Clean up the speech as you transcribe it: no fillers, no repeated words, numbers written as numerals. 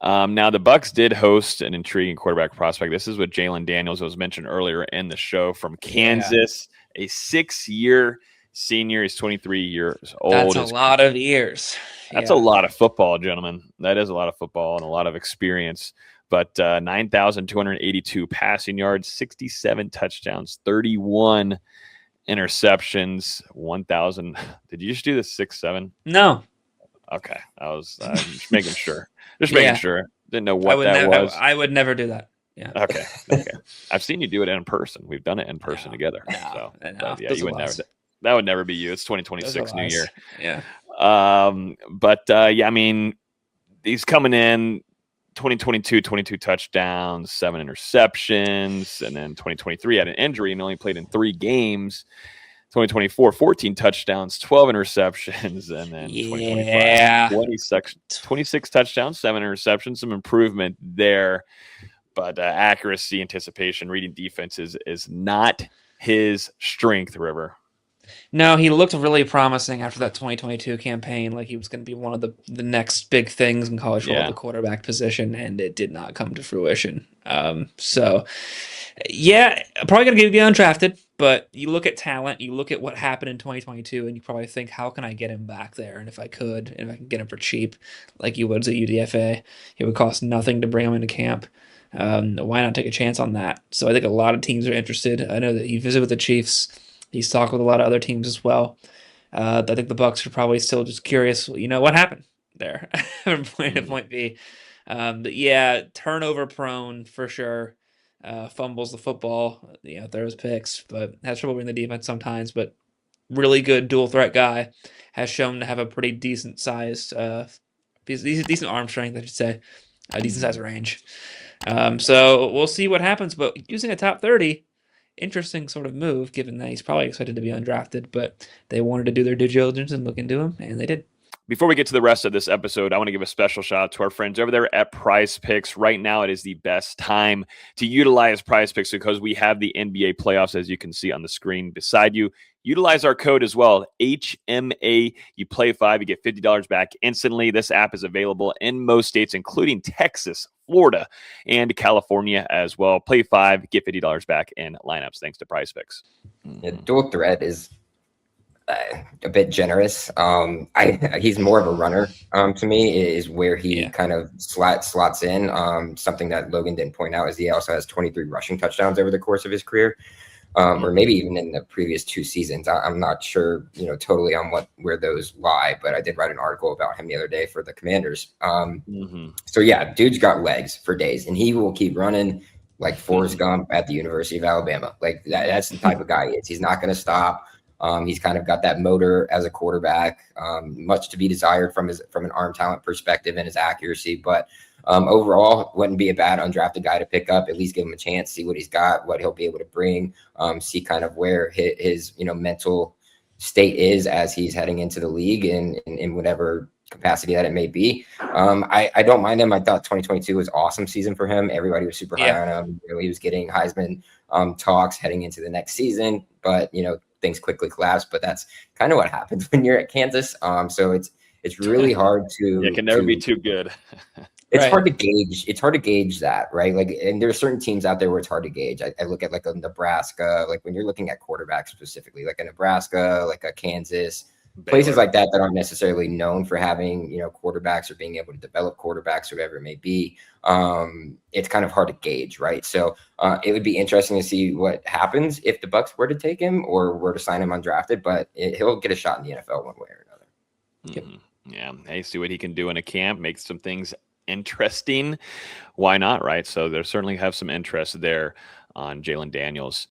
Now, the Bucs did host an intriguing quarterback prospect. This is with Jalon Daniels, who was mentioned earlier in the show, from Kansas, a 6-year senior. He's 23 years old. That's a lot of years. That's a lot of football, gentlemen. That is a lot of football and a lot of experience. But 9,282 passing yards, 67 touchdowns, 31 interceptions, 1,000. Did you just do the 6-7? No. Okay. I was just making sure. Just making sure. Didn't know what that was. I would never do that. Yeah. Okay. I've seen you do it in person. We've done it in person together. So, yeah, you would never. That would never be you. It's 2026 New Year. Yeah. Yeah, I mean, he's coming in 2022, 22 touchdowns, 7 interceptions, and then 2023 had an injury and only played in 3 games. 2024, 14 touchdowns, 12 interceptions, and then 2025, 26 touchdowns, 7 interceptions, some improvement there. But accuracy, anticipation, reading defenses is not his strength, River. No, he looked really promising after that 2022 campaign, like he was going to be one of the next big things in college football, the quarterback position, and it did not come to fruition. Yeah, probably going to get undrafted, but you look at talent, you look at what happened in 2022, and you probably think, how can I get him back there? And if I could, and if I can get him for cheap, like you would at UDFA, it would cost nothing to bring him into camp. Why not take a chance on that? So I think a lot of teams are interested. I know that he visited with the Chiefs. He's talked with a lot of other teams as well. I think the Bucs are probably still just curious, what happened there from point to point B. But yeah, turnover prone for sure. Fumbles the football, throws picks, but has trouble in the defense sometimes. But really good dual threat guy, has shown to have a pretty decent size, decent arm strength, I should say, a decent size range. So we'll see what happens. But using a top 30. Interesting sort of move, given that he's probably excited to be undrafted, but they wanted to do their due diligence and look into him, and they did. Before we get to the rest of this episode, I want to give a special shout out to our friends over there at Prize Picks. Right now, it is the best time to utilize Prize Picks because we have the NBA playoffs, as you can see on the screen beside you. Utilize our code as well, HMA. You play 5, you get $50 back instantly. This app is available in most states, including Texas, Florida, and California as well. Play 5, get $50 back in lineups thanks to Prize Picks. Yeah, dual threat is a bit generous. He's more of a runner to me, is where he kind of slots in. Something that Logan didn't point out is he also has 23 rushing touchdowns over the course of his career. Or maybe even in the previous 2 seasons. I'm not sure, totally on where those lie, but I did write an article about him the other day for the Commanders. So yeah, dude's got legs for days, and he will keep running like Forrest Gump at the University of Alabama. Like that's the type of guy he is. He's not going to stop. He's kind of got that motor as a quarterback, much to be desired from an arm talent perspective and his accuracy, but overall, wouldn't be a bad undrafted guy to pick up. At least give him a chance, see what he's got, what he'll be able to bring, see kind of where his mental state is as he's heading into the league in whatever capacity that it may be. I don't mind him. I thought 2022 was an awesome season for him. Everybody was super high on him. He was getting Heisman talks heading into the next season, but things quickly collapsed. But that's kind of what happens when you're at Kansas. So it's really hard to. It can never be too good. It's hard to gauge. It's hard to gauge that, right? Like, and there are certain teams out there where it's hard to gauge. I look at like a Nebraska, like when you're looking at quarterbacks specifically, like a Nebraska, like a Kansas, places like that aren't necessarily known for having, quarterbacks or being able to develop quarterbacks, whatever it may be. It's kind of hard to gauge, right? So it would be interesting to see what happens if the Bucs were to take him or were to sign him undrafted, but he'll get a shot in the NFL one way or another. Yeah. Hey, see what he can do in a camp, make some things interesting. Why not, right? So there certainly have some interest there on Jalon Daniels.